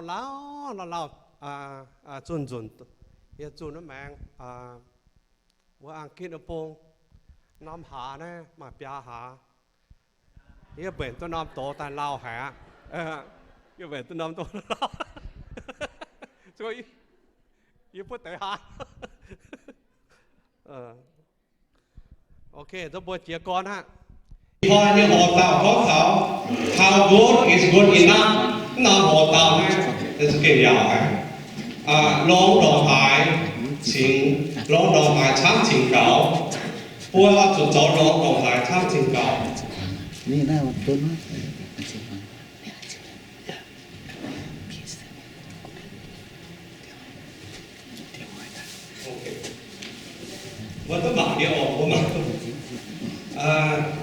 เราจุนเฮียจุนน้ำแมงว่าอังกฤษอุปงน้ำหาเนี่ยมาปยาหาเฮียเป็นตัวน้ำโตแต่เราหาเฮียเป็นตัวน้ำโตเราช่วยเฮียพูดแต่หาโอเคตัวบัวเจียก่อนฮะพอเนี่ยหอเต่าของเขา how good is good enough น้ำหอเต่าเนี่ยจะเกี่ยวกันร้องดอกไม้ชิงร้องดอกไม้ช่างชิงเก่าเพราะว่าจุดจอร้องดอกไม้ช่างชิงเก่านี่น่ามันต้นมั้ย我都买了，我买。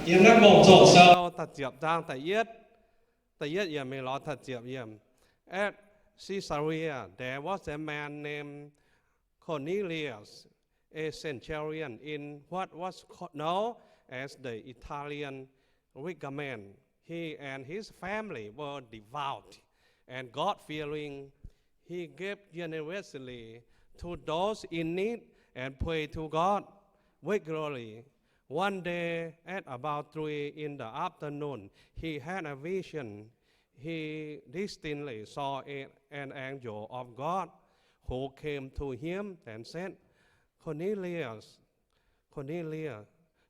ยังนักบอกโจทย์ตัดเจียบจางแต่เย็ดยังไม่รอตัดเจียบเยี่ยม at Caesarea there was a man named Cornelius a centurion in what was known as the Italian regiment he and his family were devout and God-fearing he gave generously to those in need and prayed to God regularly. One day at about 3 in the afternoon, he had a vision. He distinctly saw an angel of God who came to him and said, Cornelius,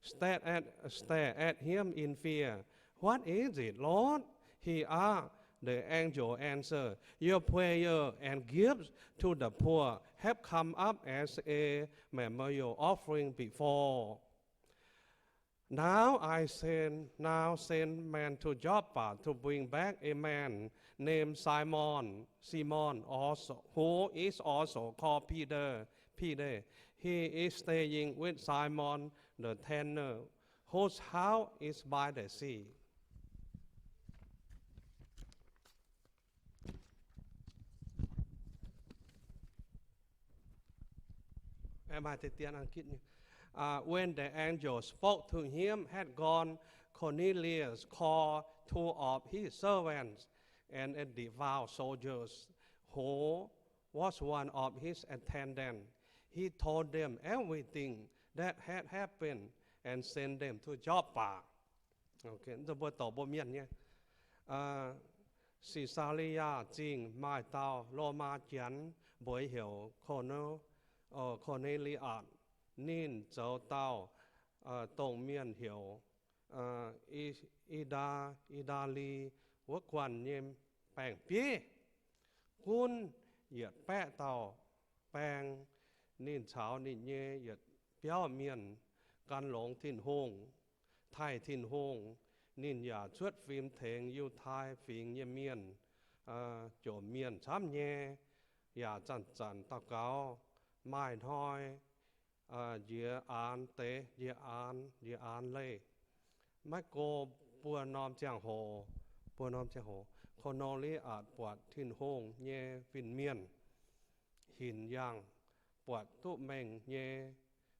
stare at him in fear. What is it, Lord? He asked. The angel answered, your prayer and gifts to the poor have come up as a memorial offering before. Now send man to Joppa to bring back a man named Simon, also, who is also called Peter. He is staying with Simon the tanner, whose house is by the sea. มาเตียนอังกฤษนี่ when the angel spoke to him had gone Cornelius called 2 of his servants and a devout soldiers who was one of his attendants. He told them everything that had happened and sent them to Joppa. Okay, จะบ่ตอบบ่เมียนเนี่ยซิซาริยาจริงมาเตาโรมาเจียนบ่อยเหี่ยวโคโนCornelius นิ่นเจ้าเต้าตรงเมียนเหี่ยวอีดาลีวักวันเยมแปลงพี่คุณเหยียดแปะเต้าแปลงนิ่นเช้านิ่นเย่เหยียดเปี้ยวเมียนกันหลงทิ้นหงไทยทิ้นหงนิ่นอย่าชวดฟิล์มเถงอยู่ไทยฟิงเยเมียนโจมเมียนช้ำเย่อย่าจันตะเกาไม่ท้อยเยอานเตเยอานเล่ไม่โกปัวนอมเจียงโหคนนอลีอาจปวดทิ้นหงเยฟินเมียนหินย่างปวดตุเมงเย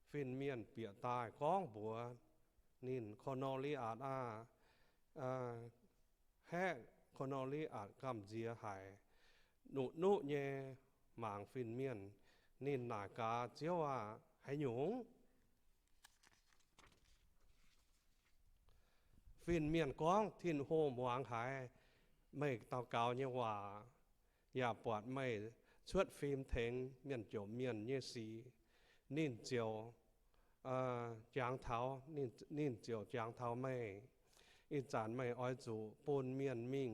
ฟินเมียนเปียตายก้องบัวนินคนนอลีอาจแห่คนนอลีอาจกำเจียหายนุเยหมางฟินเมียนนินหนากาเจียวว่าให้หยงฟินเมียนก้องทิ้นโฮมวางหายไม่เตาเกาเนี่ยว่าอย่าปวดไม่ชวดฟิล์มเถงเมียนโจมเมียนเยสีนินเจียวจางเท้านินเจียวจางเท้าไม่อีจานไม่อ้อยจูปูนเมียนมิ่ง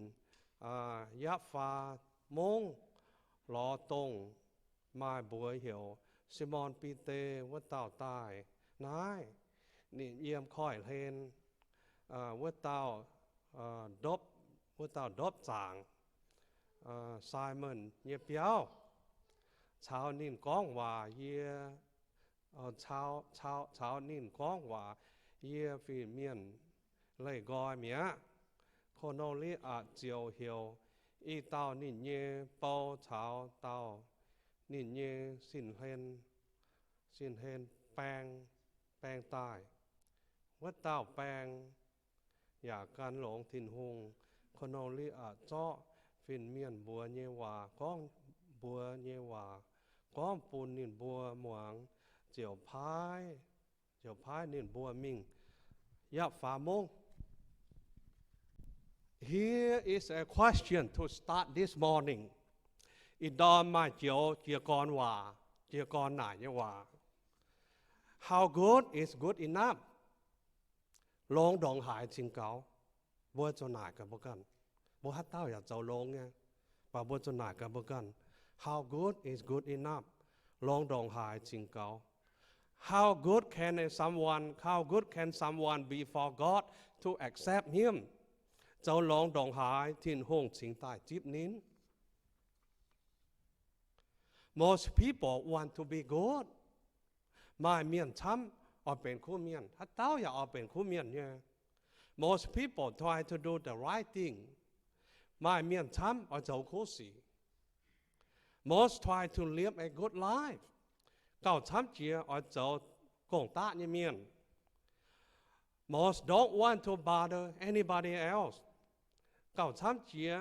ยะฟ้ามงล้อตรงมาบัวเหี่ยวซิมอนปีเตวัดเต่าใต้นายนี่เยี่ยมค่อยเลนวัดเต่าดบจางไซมอนเยี่ยเปียวชาวนินก้องว่าเยี่ยชาวนินก้องว่าเยี่ยฟีเมียนเลยกอยเมียโคโนลีอาเจียวเหี่ยวอีเต่านินเย่เป้าชาวเต่านินเย่สินเฮนแปงตายวัดเต่าแปงอยากการหลงถิ่นหงคนนอลีอาเจาะ phiền miền bùa nhẹ hòa con bùa nhẹ hòa con bùn nín bùa muang chiều phái nín bùa mình yap phá mông. Here is a question to start this morning. Idom mai chiều chia con nải nhẹ hòa. How good is good enough? Long Dong Hai Ching Gao, bố cho nải cả bố căn. Bố hát tao ya dầu long nha. Và bố cho nải cả bố căn. How good is good enough? Long Dong Hai Ching Gao. How good can someone be for God to accept him? Dầu Long Dong Hai Thiên Hong Ching Tai Chip Nín. Most people want to be good. Mai miền chăm ở bên khu miền, hát tao ya ở bên khu miền nha. Most people try to do the right thing. Mai miền chăm ở dấu khu sĩ. Most try to live a good life. Cậu chăm chia ở dấu công tác như miền. Most don't want to bother anybody else. Cậu chăm chia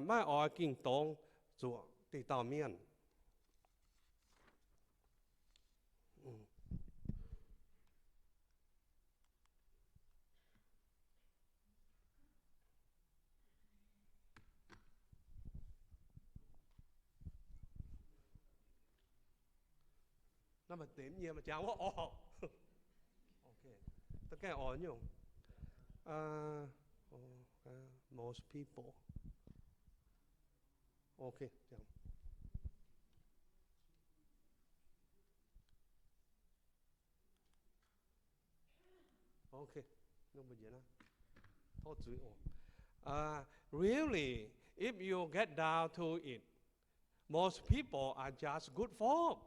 mai ở kinh tông ruộng tì tàu miền. Nó mà tím nhiều mà chẳng có ồ. Ok. Tất cả ồ nhung. Most people. Ok. Chẳng. Ok. Nhưng mà vậy đó. Thôi chữ ồ. Really, if you get down to it, most people are just good folk.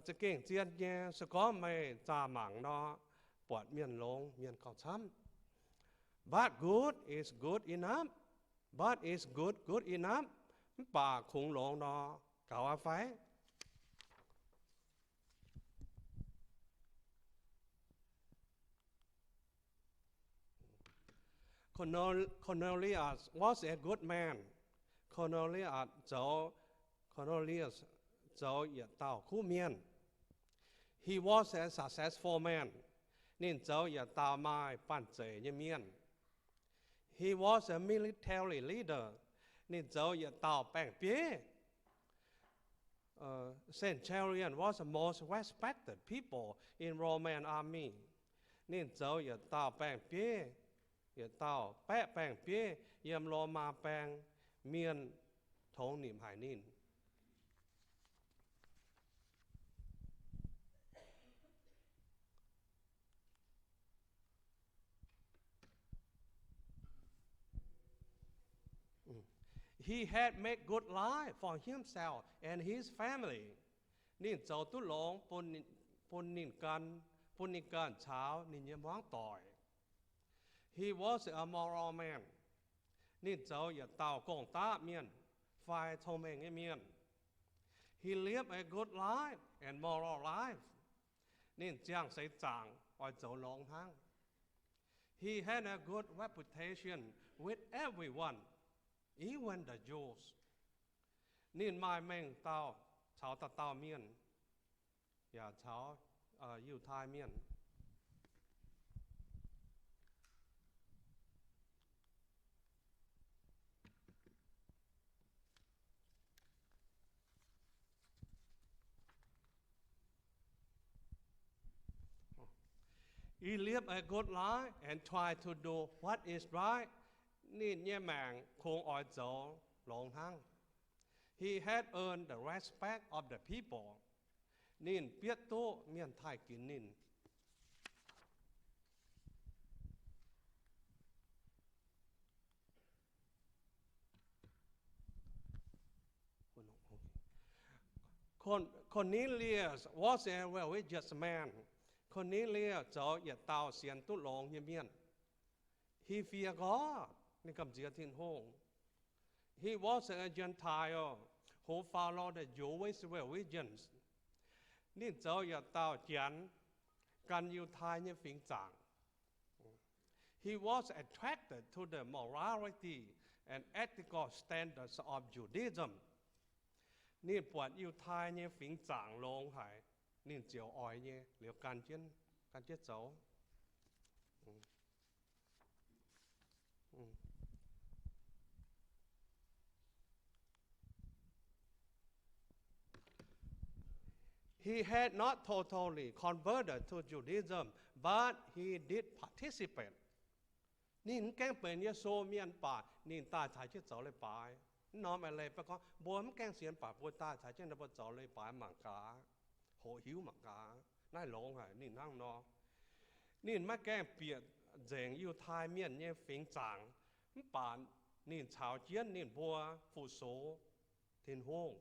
Chỉ kinh chiên nhé, sẽ có mấy trà mảng đó, bọt miền lông, miền cao chăm. But good is good enough. But is good enough. Bà khủng lông đó, cậu á phải. Cornelius was a good man. Cornelius dấu yết tao khu miền. He was a successful man. Nên dấu yết tao mai bản chế như miền. He was a military leader. Nên dấu yết tao bèn bế. Centurion was the most respected people in Roman army. Nên dấu yết tao bèn bế. Yết tao bèn bế. Yếm Roma bèn miền thống niệm hải nín. He had made good life for himself and his family. Nín dấu tú lông pôn nín can cháo nín yếm hoang tỏi. He was a moral man. Nín dấu yết tao công tác miền, phải thông minh miền. He lived a good life and moral life. Nín giang say chàng ở dấu lông hang. He had a good reputation with everyone. Even the Jews. Nín mai mình tao cháu tao miền. Và cháu yêu thai miền. He lived a good life and tried to do what is right. Nín nhẹ mạng không ở dấu lông hang. He had earned the respect of the people. Nín biết tố miền thái kín nín. Cornelius was a religious man. Cornelius dấu yết tao xiên tú lông như miền. He feared God. Nên cầm chia thiên hông. He was a Gentile who followed the Jewish religions. Nên dấu yết tao chán can yêu thai như phiền chẳng. He was attracted to the morality and ethical standards of Judaism. Nên bọn yêu thai nhé phỉnh giảng lông hải, nên chiều ói nhé, liệu can chết dấu. He had not totally converted to Judaism, but he did participate. Nên keng bên耶稣面把nên ta才去走了白，nói mà lại phải có bốn keng xiên把bốn ta才去那不走了白嘛cả，好hiểu嘛cả，那long係nên năng nó，nên乜keng biệt dành yêu thai miền như phiến tràng, bản nên chào chiến nên bùa phụ số thiên hôn,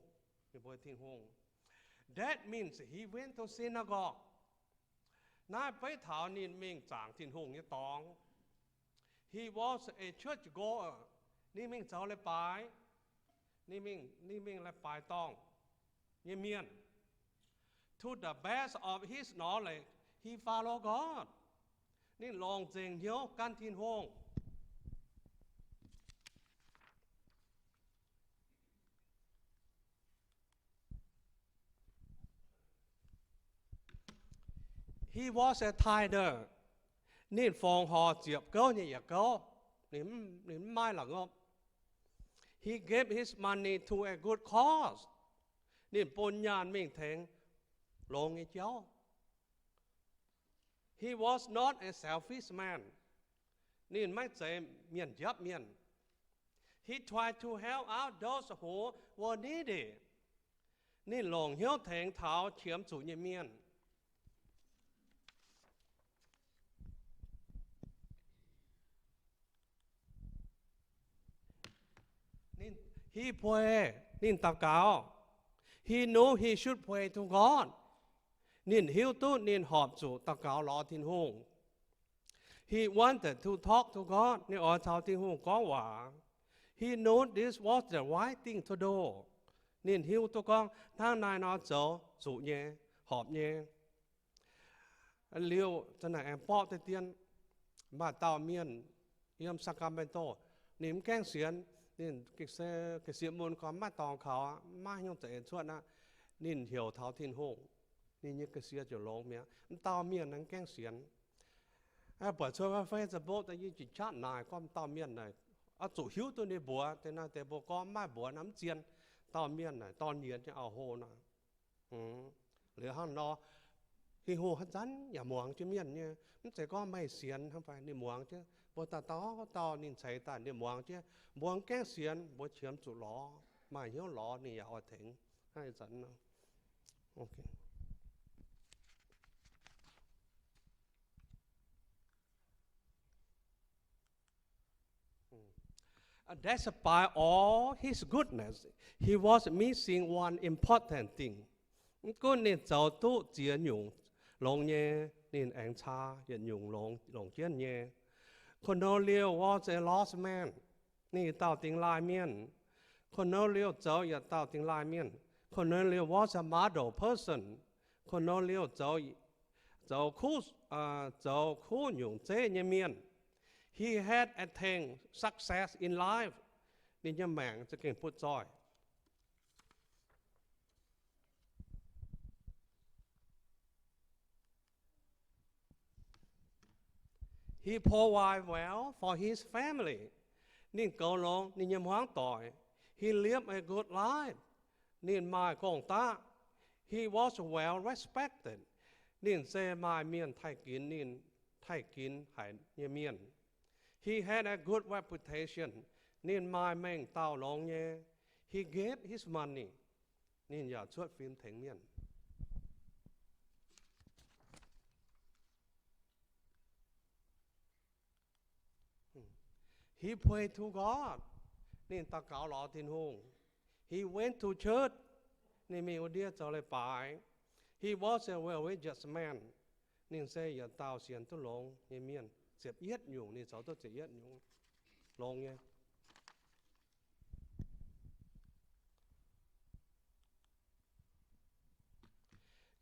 nên bùa thiên hôn. That means he went to synagogue. Nãy phải thảo nên mình tràng thiên hôn như tòng. He was a church goer. Nên mình cháu lại bài. Nên mình lại bài tòng. Như miền. To the best of his knowledge, he followed God. Nên lòng dành hiếu can thiên hôn. He was a tither. Nên phòng họ diệp câu như vậy câu. Nên mai là ngốc. He gave his money to a good cause. Nên bồn nhàn mình thèn lông như cháu. He was not a selfish man. Nên mấy chế miền giáp miền. He tried to help out those who were needy. Nên lòng hiếu thèn thảo chiếm chủ như miền. He prayed, nên祷cáo. He knew he should pray to God. Nên hiểu tốt nên họp chủ祷cáo lo thiên hùng. He wanted to talk to God. Nên ở chào thiên hùng có quả. He knew this was the right thing to do. Nên hiểu tốt con thang này nó chỗ chủ nhé, họp nhé. Liệu cho này em bỏ tới tiên mà tạo miền yếm Sacramento. Nên keng xiên. Nên cái sự muốn có mắt tòngเขาmà nhung chạy suốt á nên hiểu tháo thiên hùng nên như cái sự cho lông miếng tao miền năng keng xiên bởi cho phảiจะบอกแต่ยี่จิตชาตินายก็ตาวเมียนnày chủ hiếu tôi đi bùa thế nàoแต่บอกก็ไม่บùaน้ำเจียนตาวเมียนnàyตอนเย็นจะเอาโหนะหรือห้างนอที่โหฮันจันอย่าหมวงจะเมียนเนี่ยมันแต่ก็ไม่เสียนทำไปนี่หมวงchứบทต่อนินใช้ตาเนี่ยหมวงchứหมวงแก้เสียนบทเชื่อมจุล้อมาเหี้ยวล้อนี่อย่าเอาถึงให้จันนะโอเคDespite all his goodness, he was missing one important thing. Có nên cháu tu chiến nhung lòng nhé nên anh cha chiến nhung lòng chiến nhé. Cornelius was a lost man. Ni tao tiếng lai miên. Cornelius cháu ya tao tiếng lai miên. Cornelius was a model person. Cornelius cháu khu nhung chế nhé miên. He had attained success in life. Nên nhé mạng cho kênh phút joy. He provided well for his family. Nên cầu lòng, nên nhầm hoang tội. He lived a good life. Nên mai công ta. He was well respected. Nên xe mai miền thay kín hải như miền. He had a good reputation. Nên mai mình tao lòng nhé. He gave his money. Nên giả suốt phim thánh miền. He prayed to God. Nên ta cáo lọ thiên hùng. He went to church. Nên mình ở địa cho lại bài. He was a well-religious man. Nên xe giờ tao xiên tu lòng như miền. Xếp yết nhung. Nên cháu tôi xếp yết nhung. Lòng nhé.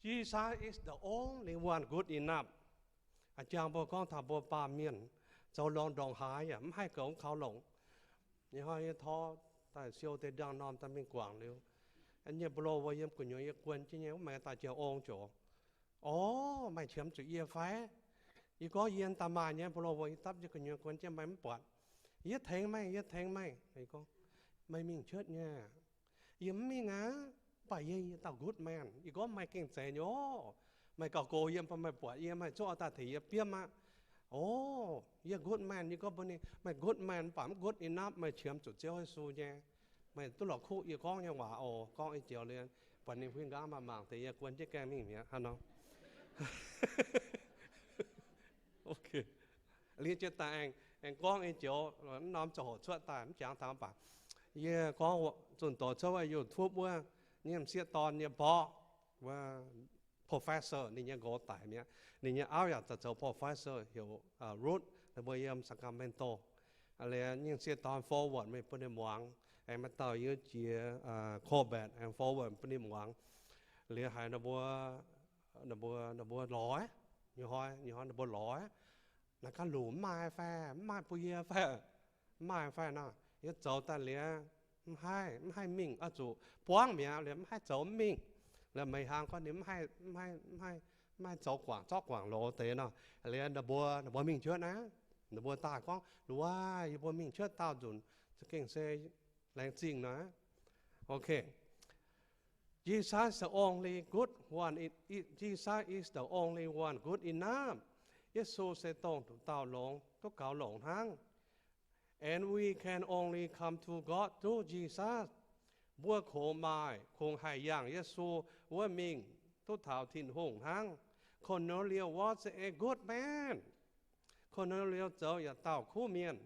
Jesus is the only one good enough. Chàng bố con thả bố bà miền. Cháu lòng đồng hái. Không hay cổng khảo lộng. như hai thọ tại siêu tây đang nằm tại mình quảng liu anh nhớ blo với em của nhớ quên chứ nhớ mẹ tại chiều ôn chỗ ồ mày chiếm chữ yên pháiอีก็เย็นตามาเนี่ยพอเราไว้ตับจะกันยังคนจะไม่ปวดยึดแทงไหมไอ้ก็ไม่มีเชิดเนี่ยยังมีงาไปยังตากูดแมนอีก็ไม่เก่งใจโย่ไม่ก็โกยังพอไม่ปวดยังไม่จ่อตาถีเปี้ยมาโอ้ยังกูดแมนอีก็บนนี้ไม่กูดแมนปั๊มกูดอินับไม่เชื่อมจุดเจ้าให้สู้เนี่ยไม่ตุลอคู่อีก้องยังว่าโอ้ก้องไอ้เจียวเลยวันนี้เพื่อนก้ามาหมางแต่ยังควรจะแก้ไม่อย่างเงี้ยฮะน้องok liên chết ta anh con anh chỗ nó cho họ xuất ta chẳng thằng bà ye con chuẩn tổ cho ai YouTubeว่าเนี่ยเสียตอนเนี่ยพอว่า professor นี่เนี่ยก็ตายเนี่ยนี่เนี่ยเอาอยากจะเจอ professor เหี่ยวroot แต่บ่ยามสังคมเป็นโตอะไรเนี่ยเสียตอน forward ไม่เป็นหวังไอ้มาต่อเยอะเจียcombat and forward เป็นหวังเรียหายนบัวร้อยnhiều hỏi nó bồi lỏi là cái lũ mai bùi mai phe nè cái cháu ta liền hai mình ở chỗ quảng miệng liền hai cháu mình là mấy hàng con điểm hai cháu quảng lỗ thế nè liền nó bùa mình chưa ná nó bùa ta con lúa bùa mình chưa tao dùn cái kinh xe lãng trình nữa ok Jesus is the only good one. Jesus is the only one good enough. เยซูเสตงถูกเต่าหลงก็เก่าหลงทั้ง and we can only come to God through Jesus บัวโคไม้คงหายอย่างเยซูว่ามิงทุกเท่าทิ้นหงทั้งคนนั้นเรียก was a good man คนนั้นเรียกเจ้าอย่าเต่าคู่เมียน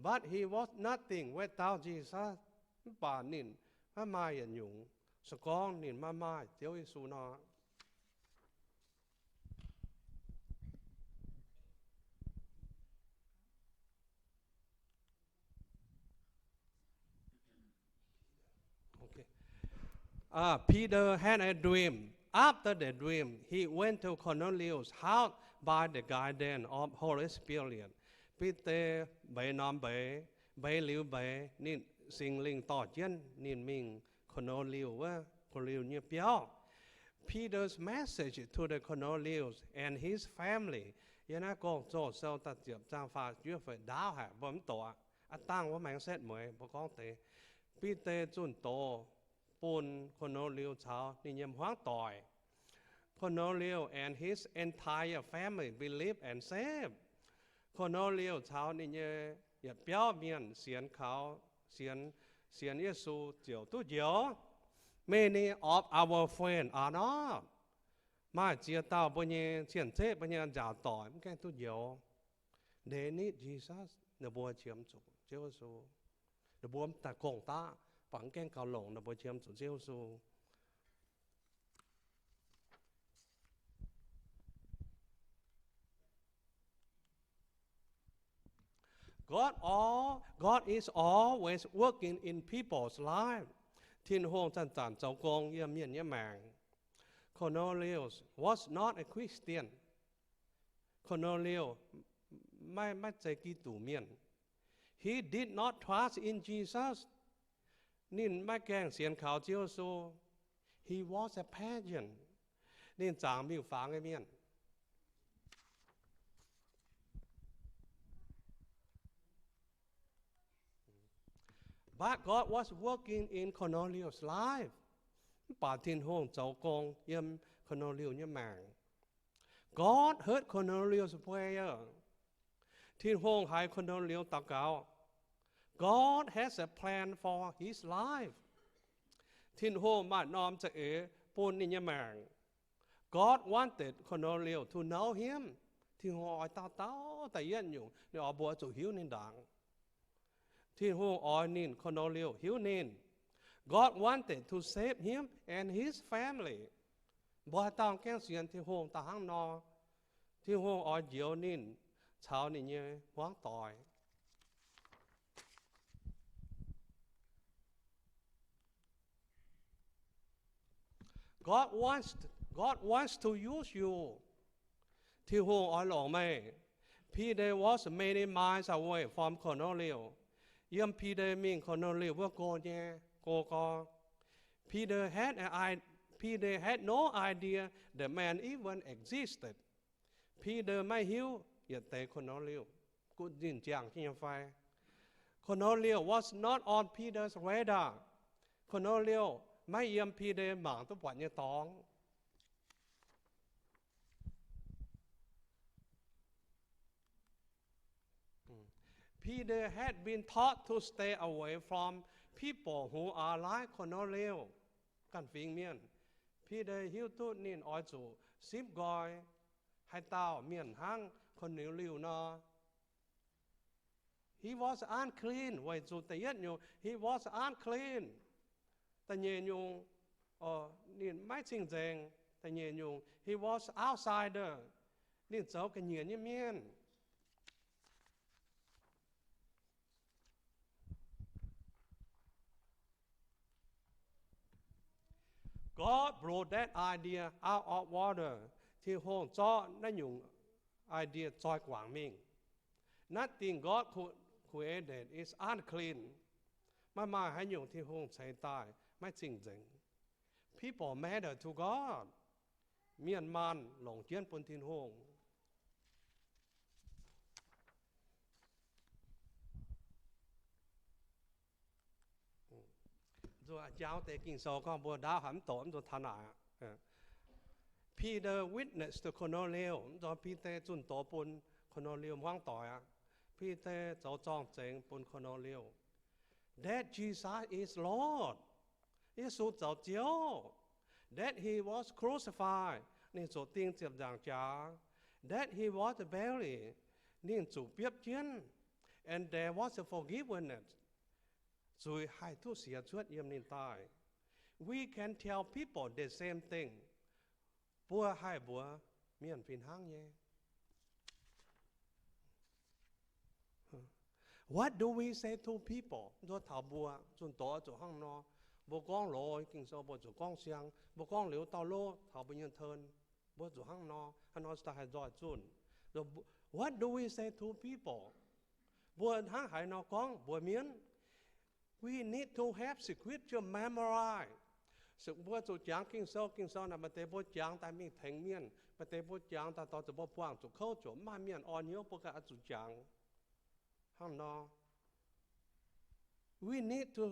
but he was nothing without Jesus ป่านินพระมายันยุงสกองนินมาเจ้าเยซูนอPeter had a dream. After the dream, he went to Cornelius' house by the guidance of Holy Spirit. Peter bay nam bay liu bay nín sinh linh tỏ chân nín mình Cornelius wa Cornelius như béo. Peter's message to the Cornelius and his family. Yên á con cho sau ta tiếp trang pha chưa phải đáo hạ bấm tỏ. Tăng wa mang xét mới bà con tế. Peter chun tổ Pun Cornelius ชาวนิยมหวงต่อย Cornelius and his entire family believe and save Cornelius ชาวนิยมอยากเปี้ยวเมียนเสียนเขาเสียนเยซูเจียวตู้เจียว Many of our friends are not มาเจียเต้าปัญญาเสียนเทปัญญาจ่าต่อยมันแค่ตู้เจียว They need Jesus ในบัวเชียมจุเจ้าซูในบัวแต่กงตาฝังแกงเกาหลงนะบ่เชียมสุเจียวซู God is always working in people's life ทิ้นห่วงจันจันเจ้ากงเยี่ยมเยี่ยนเยี่ยมแมง Cornelius was not a Christian Cornelius ไม่ใจกีตู่เมียน He did not trust in Jesusนินไม่แกงเสียนข่าวเจียวซู He was a pagan นินจางมิวฟังไอ้เมียน But God was working in Cornelius' life ป่าทินห้องเจ้ากงเยี่ยม Cornelius เนี่ยแมง God heard Cornelius' prayer ทินห้องหาย Cornelius ตะเกาGod has a plan for his life ทินโฮมาดนอมจะปูนนิยมัง God wanted Cornelius to know him ทินโฮอ้อยเต้าแต่เย็นอยู่ในอบัวจุหิวนินดังทินโฮอ้อยนิน Cornelius หิวนิน God wanted to save him and his family บัวตามแก้งเสียนทินโฮตาหังนอทินโฮอ้อยเจียวนินชาวนิยหวังต่อยGod wants to use you ที่หัวอ้อยหลงไม่ Peter was many miles away from Cornelius Yam Peter mean kono liu wo go nye go go. Peter had no idea the man even existed. Peter mai hiu yet te kono liu. Good din jiang hin fai. Cornelius was not on Peter's radar. Cornelius mai yam Peter mang tu quan như tong. Peter had been taught to stay away from people who are like Cornelius. Kan phim miền. Peter hiu tu nín oi chủ ship gọi hai tao miền hang Cornelius no. He was unclean. Vậy chủ tây nhất nhung. He was unclean. Ta nhẹ nhung. Nín mai chinh dàng. Ta nhẹ nhung. He was outsider. Nín cháu cái nhẹ như miền. God brought that idea out of water. Thì hồn cho nó dùng idea cho quảng minh. Nothing God created is unclean. Mà hãy dùng thì hồn chạy tài. Mà chính dành. People matter to God. Miền man lòng chiến bồn thiên hồn. Rồi giáo tế kinh sâu con bùa đá hẳn tổn rồi thà nạ. Peter witnessed to Cornelius. Rồi Peter chuẩn tổ bùn Cornelius hoang tỏi. Peter cháu trọng chênh bùn Cornelius. That Jesus is Lord. Jesus cháu chiếu. That he was crucified. Nên chỗ tiên tiệp giảng trả. That he was buried. Nên chủ biếp chiến. And there was a forgiveness. Rồi hai thu xỉa chuốt yếm nên tai. We can tell people the same thing. Bùa hai bùa miền phiền hang nhé. What do we say to people? Rồi thảo bùa, chuẩn tỏ chỗ hang nó. Bùa con lỗi, kinh sâu bùa chỗ con xiang. Bùa con liễu tao lô, thảo bùa nhân thân. Bùa chỗ hang nó, hắn nó sẽ hay dọa chuẩn. Rồi what do we say to people? Bùa hang hải nó con, bùa miến. We need to have scripture memorized. Sự bữa chủ giảng kinh sâu là mà tế bố giảng tại mình thành miền, mà tế bố giảng tại tao chủ bố quảng chủ khâu chủ mà miền on nhớ bố cả chủ giảng. Hằng nó. We need to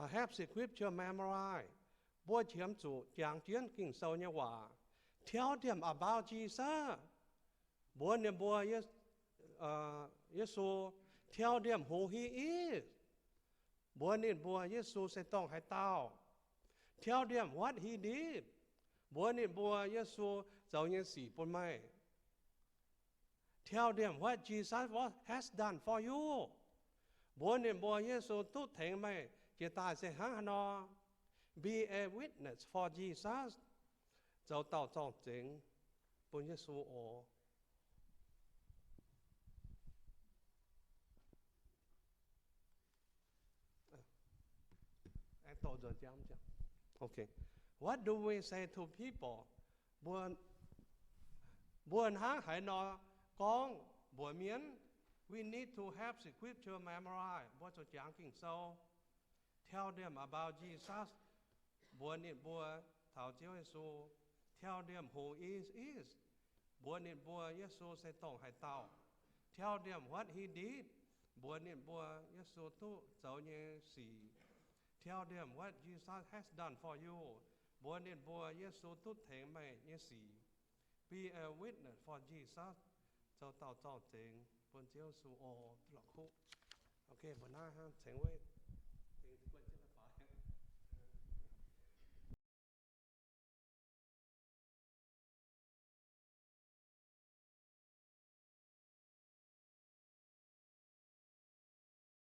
have scripture memorized. Bố chiếm chủ giảng chiến kinh sâu như hòa. Tell them about Jesus. Bố niệm bố Giêsu. Tell them who he is. Bố niệm bố Giêsu sẽ tông hai tao. Tell them what he did. Bố niệm bố Giêsu giàu như sĩ bố mày. Tell them what Jesus has done for you. Bố niệm bố Giêsu tốt thành mày. Chỉ ta sẽ hăng nó. Be a witness for Jesus. Giàu tao trọng chính. Bố Giêsu ổ. Okay. What do we say to people? Buồn hang hải nó con buổi miến. We need to have scripture memorized. Bữa cho giảng kinh sâu. Tell them about Jesus. Buồn niệm bùa thảo chiếu Giêsu. Tell them who is. Buồn niệm bùa Giêsu sẽ tổng hải tàu. Tell them what he did. Buồn niệm bùa Giêsu tu giàu như sĩ. Tell them what Jesus has done for you. Bố nên bố Giêsu tốt thế mày như sĩ. Be a witness for Jesus. Cho tao trọng chính. Bố Giêsu ồ lọc khúc. Ok, bữa nay ha, chánh với